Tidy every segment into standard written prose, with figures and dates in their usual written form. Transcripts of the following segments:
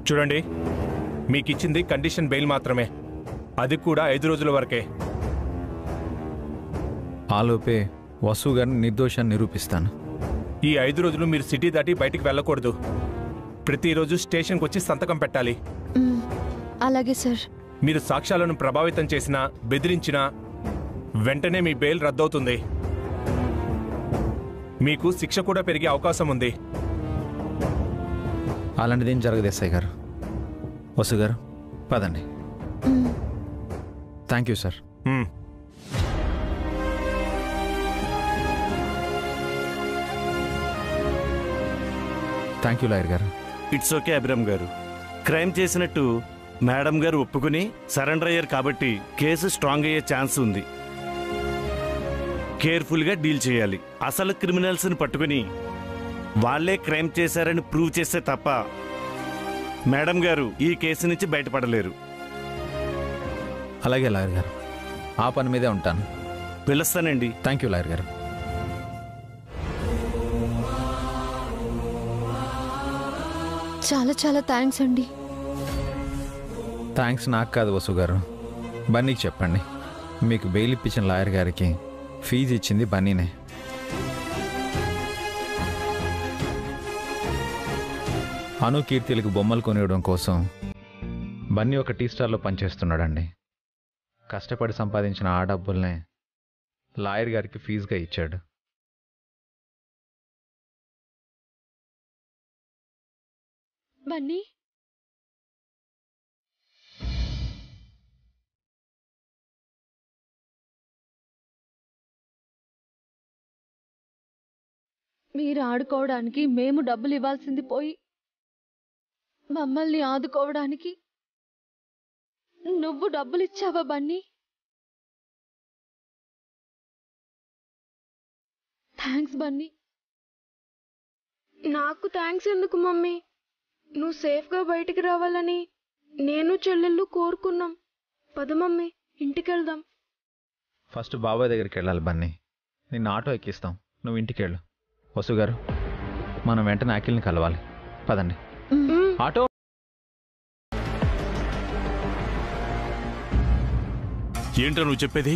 చూడండి, మీకిచ్చింది condition bail మాత్రమే, అది కూడా 5 రోజుల వరకే. ఆలోపే వసు గారిని నిర్దోషాన్ని నిరూపిస్తాను. ఈ 5 రోజులు మీరు సిటీ దాటి బయటికి వెళ్ళకూడదు. ప్రతిరోజు స్టేషన్కి వచ్చి సంతకం పెట్టాలి. అలాగే సార్. మీరు సాక్ష్యాలను ప్రభావితం చేసినా, బెదిరించినా వెంటనే మీ బెయిల్ రద్దవుతుంది. మీకు శిక్ష కూడా పెరిగే అవకాశం ఉంది. అలాంటిదేం జరగదు ఎస్ఐ గారు. వసు గారు పదండి. Thank you sir. Thank you lawyer గారు. ఇట్స్ ఓకే అభిరామ్ గారు. క్రైమ్ చేసినట్టు మేడం గారు ఒప్పుకుని సరెండర్ అయ్యారు కాబట్టి కేసు స్ట్రాంగ్ అయ్యే ఛాన్స్ ఉంది. కేర్ఫుల్గా డీల్ చేయాలి. అసలు క్రిమినల్స్ని పట్టుకుని వాళ్లే క్రైమ్ చేశారని ప్రూవ్ చేస్తే తప్ప మేడం గారు ఈ కేసు నుంచి బయటపడలేరు. అలాగే లాయర్ గారు, ఆ పని మీదే ఉంటాను. పిలుస్తానండి. థ్యాంక్ యూ లాయర్ గారు. చాలా చాలా థ్యాంక్స్ అండి. థ్యాంక్స్ నాకు కాదు వసు గారు, బన్నీకి చెప్పండి. మీకు బెయిల్ ఇప్పించిన లాయర్ గారికి ఫీజు ఇచ్చింది బన్నీనే. అను కీర్తిలకు బొమ్మలు కొనివ్వడం కోసం బన్నీ ఒక టీ స్టార్లో పనిచేస్తున్నాడండి. కష్టపడి సంపాదించిన ఆ డబ్బుల్నే లాయర్ గారికి ఫీజుగా ఇచ్చాడు. బన్నీ, మీరు ఆడుకోవడానికి మేము డబ్బులు ఇవ్వాల్సింది పోయి మమ్మల్ని ఆదుకోవడానికి నువ్వు డబ్బులు ఇచ్చావా బన్నీ? థ్యాంక్స్ బన్నీ. నాకు థ్యాంక్స్ ఎందుకు మమ్మీ? నువ్వు సేఫ్గా బయటికి రావాలని నేను చెల్లెళ్ళు కోరుకున్నాం. పద మమ్మీ, ఇంటికెళ్దాం. ఫస్ట్ బాబాయ్ దగ్గరికి వెళ్ళాలి బన్నీ. నిన్ను ఆటో ఎక్కిస్తాం, నువ్వు ఇంటికి వెళ్ళు. వసు గారు, మనం వెంటనే అఖిల్ని కలవాలి. పదండి. ఆటో. ఏంట్రా నువ్వు చెప్పేది?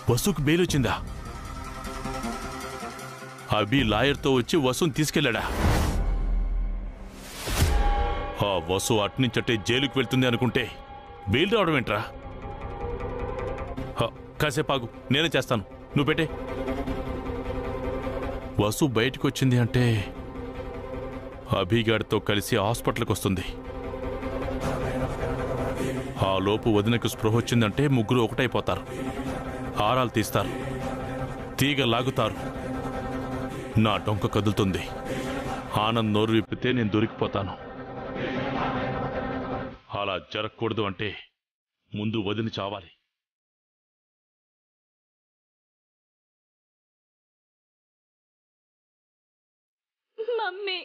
వసుకు బెయిల్ వచ్చిందా? అభి లాయర్తో వచ్చి వసుని తీసుకెళ్లాడా? ఆ వసు అట్నుంచటే జైలుకు వెళ్తుంది అనుకుంటే బెయిల్ రావడం ఏంట్రా? కాసేపు ఆగు, నేనే చేస్తాను, నువ్వు పెట్టే. వసు బయటకు వచ్చింది అంటే అభిగాడితో కలిసి హాస్పిటల్కి వస్తుంది. ఆ లోపు వదినకు స్పృహ వచ్చిందంటే ముగ్గురు ఒకటైపోతారు. ఆరాలు తీస్తారు, తీగ లాగుతారు. నా డొంక కదులుతుంది. ఆనంద్ నోరు విప్పితే నేను దొరికిపోతాను. అలా జరగకూడదు అంటే ముందు వదిలి చావాలి. మమ్మీ,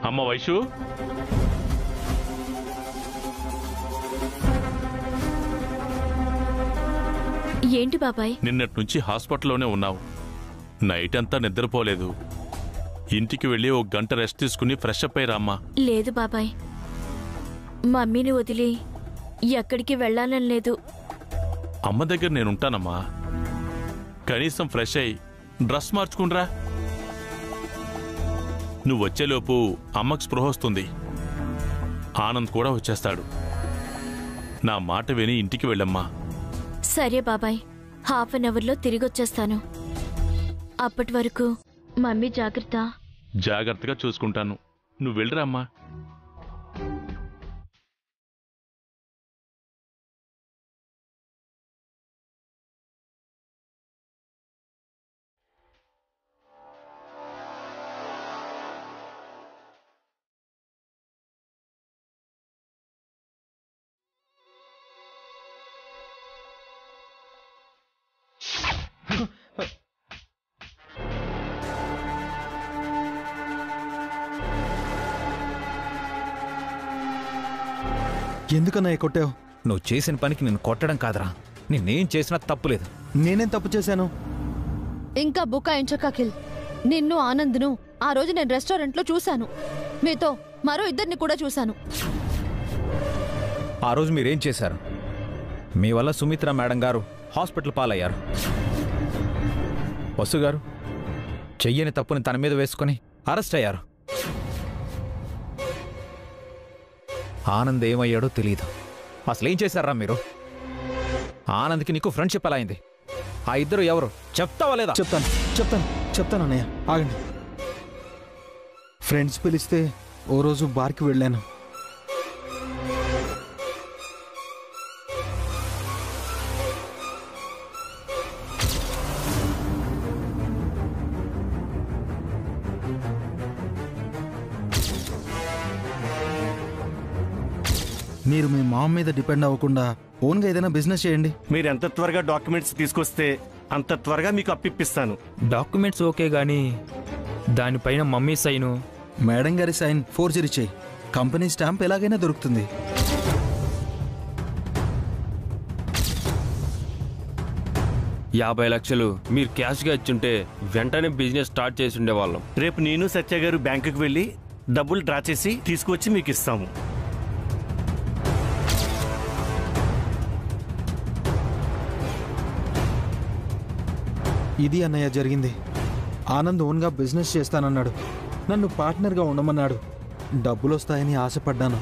అమ్మ వైషు, ఏంటి బాబాయ్? నిన్నటి నుంచి హాస్పిటల్లోనే ఉన్నావు. నైట్ అంతా నిద్రపోలేదు. ఇంటికి వెళ్ళి 1 గంట రెస్ట్ తీసుకుని ఫ్రెష్ అప్ అయ్యి రామ్మా. లేదు బాబాయ్, మమ్మీని వదిలి ఎక్కడికి వెళ్ళాలని లేదు. అమ్మ దగ్గర నేనుంటానమ్మా. కనీసం ఫ్రెష్ అయ్యి డ్రెస్ మార్చుకుండ్రా. నువ్వు వచ్చేలోపు అమ్మకు స్పృహ వస్తుంది. ఆనంద్ కూడా వచ్చేస్తాడు. నా మాట విని ఇంటికి వెళ్ళమ్మా. సరే బాబాయ్, హాఫ్ అన్ అవర్లో తిరిగొచ్చేస్తాను. అప్పటి వరకు మమ్మీ జాగ్రత్త. జాగ్రత్తగా చూసుకుంటాను, నువ్వు వెళ్ళిరా అమ్మా. ఎందుకన్నయ్య కొట్టావు? నువ్వు చేసిన పనికి నేను కొట్టడం కాదురా, నేనేం చేసినా తప్పులేదు. నేనేం తప్పు చేశాను? ఇంకా బుకాయించక అఖిల్. నిన్ను ఆనంద్ను ఆ రోజు నేను రెస్టారెంట్లో చూశాను. మీతో మరో ఇద్దరిని కూడా చూశాను. ఆ రోజు మీరేం చేశారు? మీ వల్ల సుమిత్ర మేడం గారు హాస్పిటల్ పాలయ్యారు. వసు గారు చెయ్యని తప్పుని తన మీద వేసుకొని అరెస్ట్ అయ్యారు. ఆనంద్ ఏమయ్యాడో తెలియదు. అసలేం చేశారా మీరు? ఆనంద్కి నీకు ఫ్రెండ్షిప్ ఎలా అయింది? ఆ ఇద్దరు ఎవరు చెప్తావా లేదా? చెప్తాను అన్నయ్య, ఆగండి. ఫ్రెండ్స్ పిలిస్తే ఓ రోజు బార్కి వెళ్ళాను. మీరు మీ మామ మీద డిపెండ్ అవ్వకుండా ఓన్గా ఏదైనా బిజినెస్ చేయండి. మీరు ఎంత త్వరగా డాక్యుమెంట్స్ తీసుకొస్తే అంత త్వరగా మీకు అప్పిస్తాను. డాక్యుమెంట్స్ ఓకే గానీ దానిపైన మమ్మీ సైను, మేడం గారి సైన్ ఫోర్జరీ చేయి. కంపెనీ స్టాంప్ ఎలాగైనా దొరుకుతుంది. $50 లక్షలు మీరు క్యాష్గా ఇచ్చుంటే వెంటనే బిజినెస్ స్టార్ట్ చేసి ఉండేవాళ్ళం. రేపు నేను సత్య గారు బ్యాంకుకి వెళ్ళి డబ్బులు డ్రా చేసి తీసుకువచ్చి మీకు ఇస్తాము. ఇది అన్నయ్య జరిగింది. ఆనంద్ ఓన్గా బిజినెస్ చేస్తానన్నాడు. నన్ను పార్ట్నర్గా ఉండమన్నాడు. డబ్బులు వస్తాయని ఆశపడ్డాను.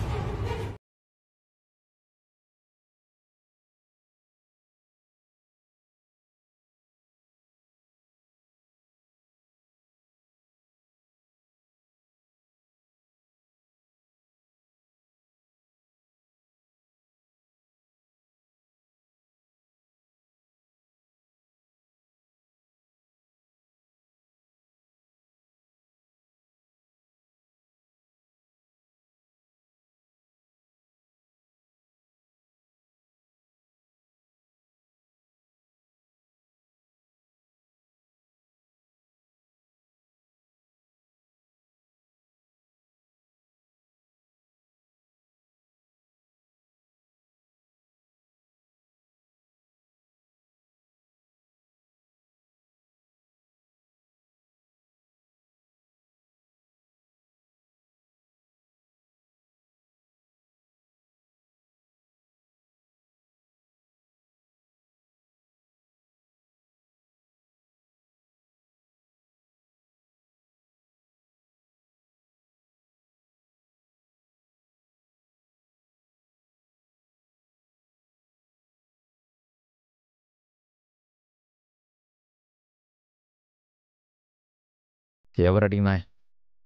ఎవరడిగినా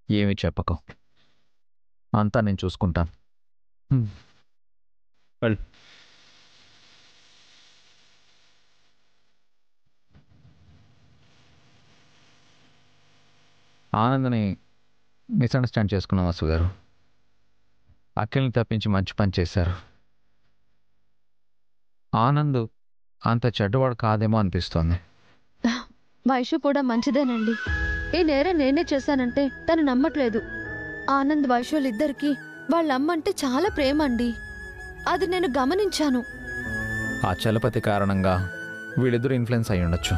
ఏమి చెప్పకు, అంతా నేను చూసుకుంటాను. ఆనందని మిస్అండర్స్టాండ్ చేసుకున్నాం వసు గారు. అఖిల్ని తప్పించి మంచి పని చేశారు. ఆనంద్ అంత చెడ్డవాడు కాదేమో అనిపిస్తోంది. వైషు కూడా మంచిదేనండి. ఈ నేరం నేనే చేశానంటే తను నమ్మట్లేదు. ఆనంద్ వైషులిద్దరికి వాళ్ళ అమ్మంటే చాలా ప్రేమ అండి. అది నేను గమనించాను. ఆ చలపతి కారణంగా వీళ్ళిద్దరూ ఇన్ఫ్లుయెన్స్ అయి ఉండొచ్చు.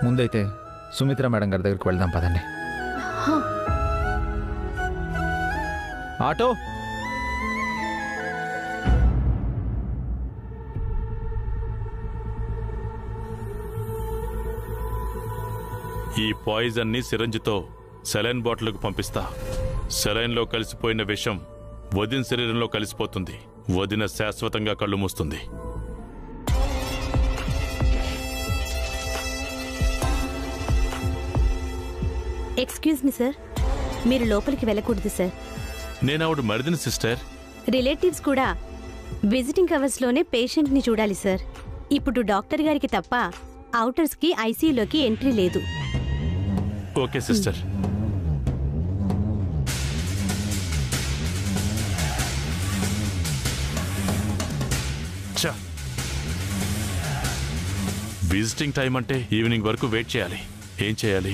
ముందైతే సుమిత్ర మేడం గారి దగ్గరికి వెళ్దాం పదండి. ఆటో ఈ పాయిజన్ని సిరంజితో సెలైన్ బాటిల్కు పంపిస్తా. సెలైన్లో కలిసిపోయిన విషం వదిన శరీరంలో కలిసిపోతుంది. వదిన శాశ్వతంగా కళ్ళు మూస్తుంది. ఎక్స్క్యూజ్ మీ సార్, మీరు లోపలికి వెళ్ళకూడదు సార్. నేను ఆవిడ మరిదిని సిస్టర్. రిలేటివ్స్ కూడా విజిటింగ్ అవర్స్లోనే పేషెంట్ని చూడాలి సార్. ఇప్పుడు డాక్టర్ గారికి తప్ప అవుటర్స్కి ఐసీయూలోకి ఎంట్రీ లేదు. Okay sister. విజిటింగ్ టైం అంటే ఈవినింగ్ వరకు వెయిట్ చేయాలి. ఏం చేయాలి?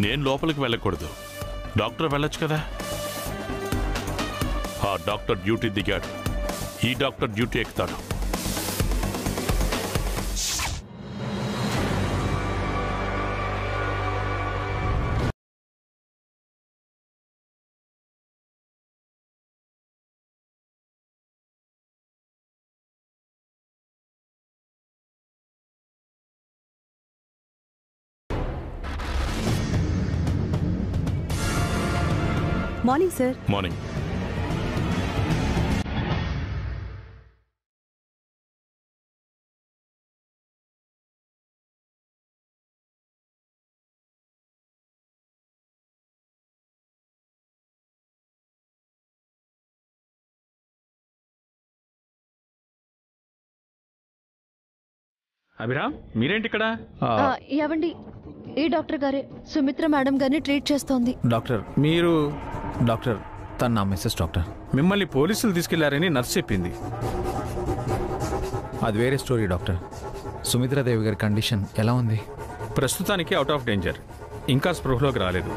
నేను లోపలికి వెళ్ళకూడదు, డాక్టర్ వెళ్ళొచ్చు కదా. ఆ డాక్టర్ డ్యూటీ దిగాడు, ఈ డాక్టర్ డ్యూటీ ఎక్కుతాడు. Morning sir. మార్నింగ్. అభిరామ్, మీరేంటి ఇక్కడ? ఏవండి, ఈ డాక్టర్ గారే సుమిత్ర మేడం గారిని ట్రీట్ చేస్తోంది. డాక్టర్ మీరు డాక్టర్ తన నా మిస్సెస్ డాక్టర్. మిమ్మల్ని పోలీసులు తీసుకెళ్లారని నర్స్ చెప్పింది. అది వేరే స్టోరీ డాక్టర్. సుమిత్రాదేవి గారి కండిషన్ ఎలా ఉంది? ప్రస్తుతానికి అవుట్ ఆఫ్ డేంజర్, ఇంకా స్పృహలోకి రాలేదు.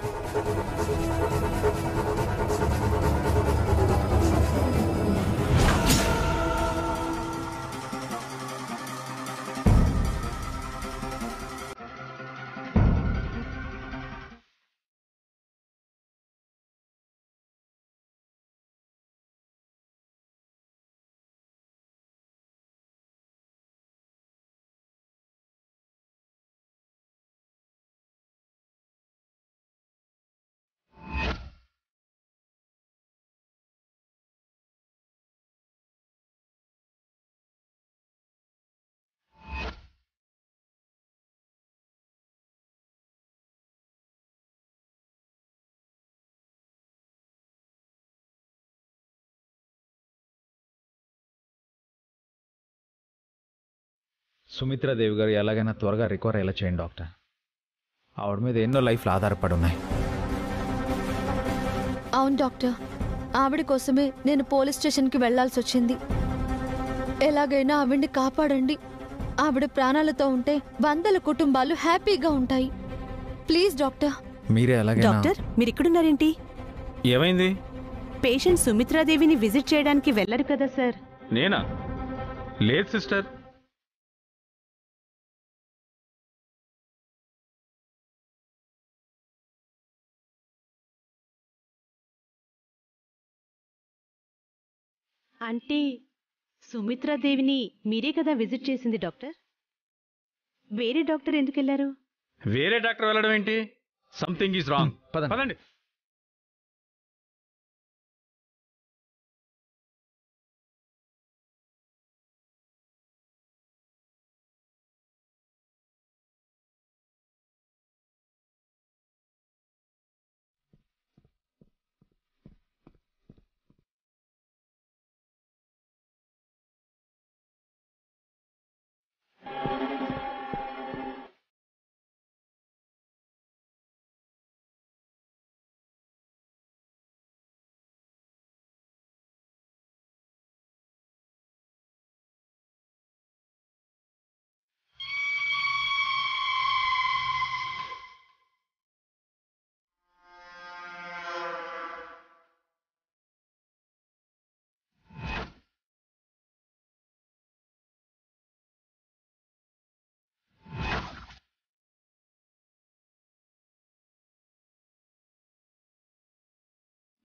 సుమిత్రాదేవి గారు ఎలాగైనా త్వరగా రికవర్ అయ్యేలా చేయండి డాక్టర్. ఆవిడ మీద ఎన్నో లైఫ్లు ఆధారపడి ఉన్నాయి. అవును డాక్టర్, ఆవిడ కోసమే నేను పోలీస్ స్టేషన్కి వెళ్లాల్సి వచ్చింది. ఎలాగైనా ఆవిడ్ని కాపాడండి. ఆవిడ ప్రాణాలతో ఉంటే 100 కుటుంబాలు హ్యాపీగా ఉంటాయి. Please doctor. మీరే ఎలాగైనా. డాక్టర్, మీరు ఇక్కడున్నారేంటి? ఏమైంది? పేషెంట్ సుమిత్రాదేవిని విజిట్ చేయడానికి వెళ్ళరు కదా సార్? నేనా? లేదు సిస్టర్. అంటే సుమిత్రాదేవిని మీరే కదా విజిట్ చేసింది డాక్టర్? వేరే డాక్టర్ ఎందుకు వెళ్ళారు? వేరే డాక్టర్ వెళ్ళడం ఏంటి? Something is wrong. పదండి.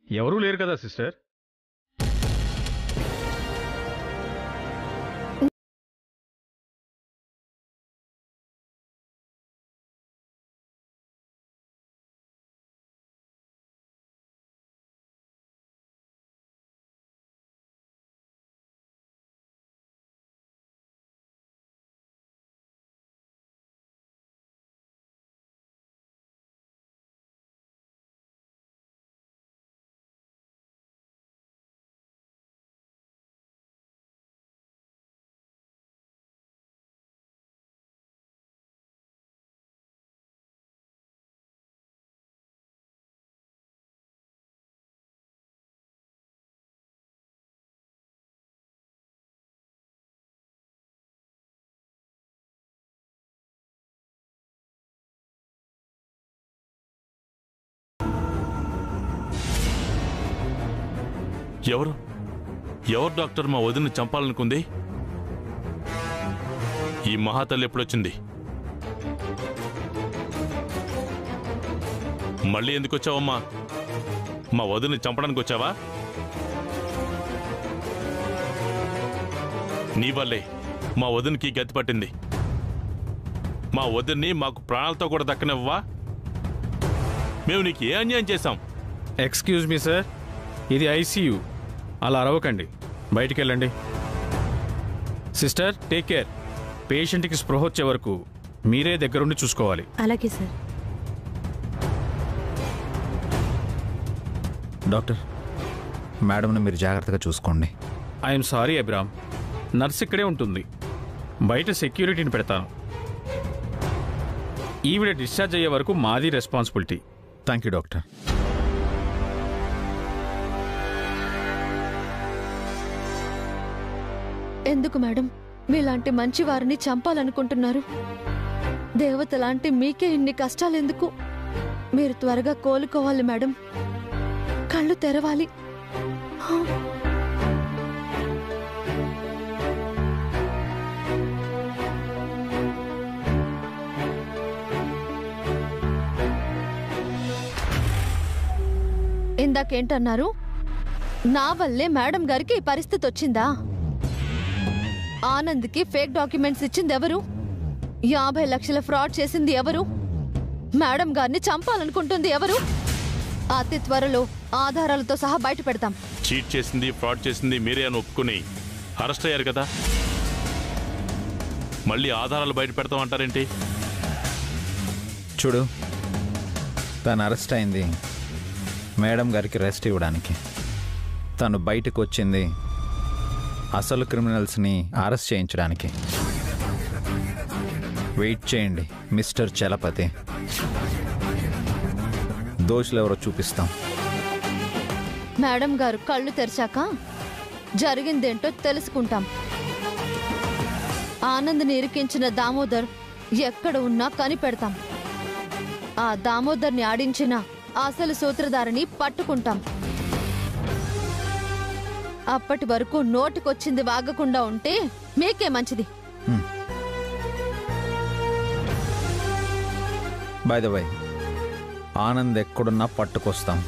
ఎవరూ లేరు కదా సిస్టర్? ఎవరు ఎవరు డాక్టర్ మా వదిన చంపాలనుకుంది? ఈ మహాతల్లి ఎప్పుడొచ్చింది? మళ్ళీ ఎందుకు వచ్చావమ్మా? మా వదిని చంపడానికి వచ్చావా? నీ వల్లే మా వదినికి గతి పట్టింది. మా వదిన్ని మాకు ప్రాణాలతో కూడా దక్కనివ్వవా? మేము నీకు ఏ అన్యాయం చేశాం? ఎక్స్క్యూజ్ మీ సార్, ఇది ఐసీయూ. అలా అరవకండి, బయటికి వెళ్ళండి. Sister, take care. పేషెంట్కి స్పృహ వచ్చే వరకు మీరే దగ్గరుండి చూసుకోవాలి. అలాగే సార్. డాక్టర్, మేడంని మీరు జాగ్రత్తగా చూసుకోండి. ఐఎమ్ సారీ అభిరామ్, నర్స్ ఇక్కడే ఉంటుంది. బయట సెక్యూరిటీని పెడతాను. ఈవిడ డిశ్చార్జ్ అయ్యే వరకు మాది రెస్పాన్సిబిలిటీ. Thank you doctor. ఎందుకు మేడం మీలాంటి మంచి వారిని చంపాలనుకుంటున్నారు? దేవత లాంటి మీకే ఇన్ని కష్టాలెందుకు? మీరు త్వరగా కోలుకోవాలి మేడం, కళ్ళు తెరవాలి. ఇందాకేంటన్నారు? నా వల్లే మేడం గారికి ఈ పరిస్థితి వచ్చిందా? ఆనంద్కి ఫేక్ డాక్యుమెంట్స్ ఇచ్చింది ఎవరు? 50 లక్షల ఫ్రాడ్ చేసింది ఎవరు? మేడం గారిని చంపాలనుకుంటుంది ఎవరు? అతి త్వరలో ఆధారాలతో సహా బయట పెడతాం. చీట్ చేసింది, ఫ్రాడ్ చేసింది మీరే అని ఒప్పుకుని అరెస్ట్ అయ్యారు కదా, మళ్ళీ ఆధారాలు బయట పెడతాం అంటారేంటి? చూడు, తను అరెస్ట్ అయింది మేడం గారికి రెస్ట్ ఇవ్వడానికి. తను బయటకు వచ్చింది అసలు క్రిమినల్స్ని అరెస్ట్ చేయించడానికి. వెయిట్ చేయండి మిస్టర్ చలపతి, దోషులు ఎవరో చూపిస్తాం. మేడం గారు కళ్ళు తెరిచాక జరిగిందేంటో తెలుసుకుంటాం. ఆనంద్ని ఇరికించిన దామోదర్ ఎక్కడ ఉన్నా కనిపెడతాం. ఆ దామోదర్ని ఆడించిన అసలు సూత్రధారిని పట్టుకుంటాం. అప్పటి వరకు నోటికొచ్చింది వాగకుండా ఉంటే మీకే మంచిది. బై ద వై, ఆనంద్ ఎక్కడున్నా పట్టుకొస్తాం.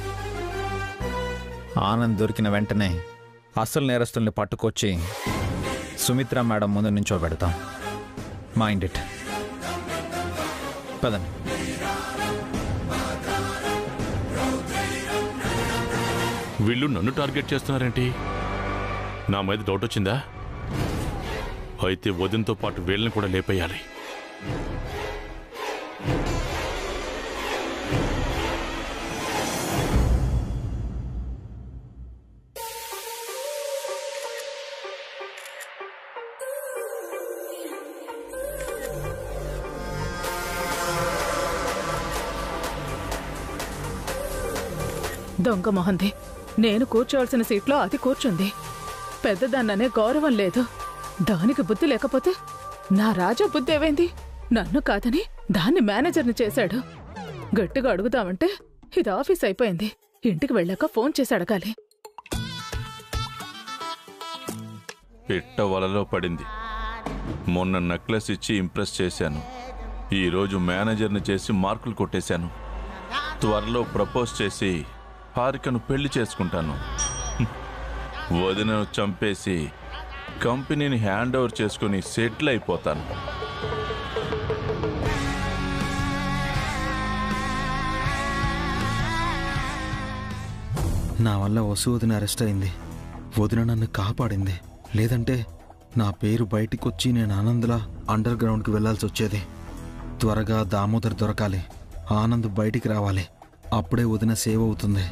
ఆనంద్ దొరికిన వెంటనే అసలు నేరస్తుల్ని పట్టుకొచ్చి సుమిత్ర మేడం ముందు నించోబెడతాం. Mind it. పదండి. వీళ్ళు నన్ను టార్గెట్ చేస్తున్నారేంటి? నా మీద డౌట్ వచ్చిందా? అయితే వదినతో పాటు వీళ్ళని కూడా లేపేయాలి. దొంగ మొహంది, నేను కూర్చోవలసిన సీట్లో అది కూర్చుంది. పెద్దదాన్ననే గౌరవం లేదు. దానికి బుద్ధి లేకపోతే నా రాజా బుద్ధి ఏమైంది? నన్ను కాదని దాన్ని మేనేజర్ని చేశాడు. గట్టిగా అడుగుదామంటే ఇది ఆఫీస్ అయిపోయింది. ఇంటికి వెళ్ళాక ఫోన్ చేసి అడగాలి. పిట్ట వలలో పడింది. మొన్న నెక్లెస్ ఇచ్చి ఇంప్రెస్ చేశాను. ఈరోజు మేనేజర్ని చేసి మార్కులు కొట్టేశాను. త్వరలో ప్రపోజ్ చేసి హారికను పెళ్లి చేసుకుంటాను. వదినను చంపేసి కంపెనీని హ్యాండ్ ఓవర్ చేసుకుని సెటిల్ అయిపోతాను. నా వల్ల వసు వదిన అరెస్ట్ అయింది. వదిన నన్ను కాపాడింది. లేదంటే నా పేరు బయటికి వచ్చి నేను ఆనంద్లా అండర్ గ్రౌండ్కి వెళ్లాల్సి వచ్చేది. త్వరగా దామోదర్ దొరకాలి. ఆనంద్ బయటికి రావాలి. అప్పుడే వదిన సేవ్ అవుతుంది.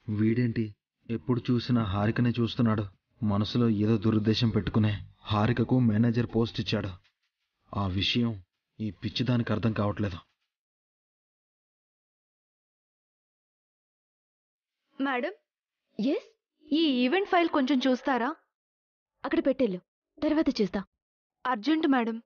వీడేంటి ఎప్పుడు చూసినా హారికనే చూస్తున్నాడు? మనసులో ఏదో దురుద్దేశం పెట్టుకునే హారికకు మేనేజర్ పోస్ట్ ఇచ్చాడు. ఆ విషయం ఈ పిచ్చిదానికి అర్థం కావట్లేదు. మేడం ఎస్ ఈ ఈవెంట్ ఫైల్ కొంచెం చూస్తారా? అక్కడ పెట్టేళ్ళు, తర్వాత చూస్తా. Urgent madam.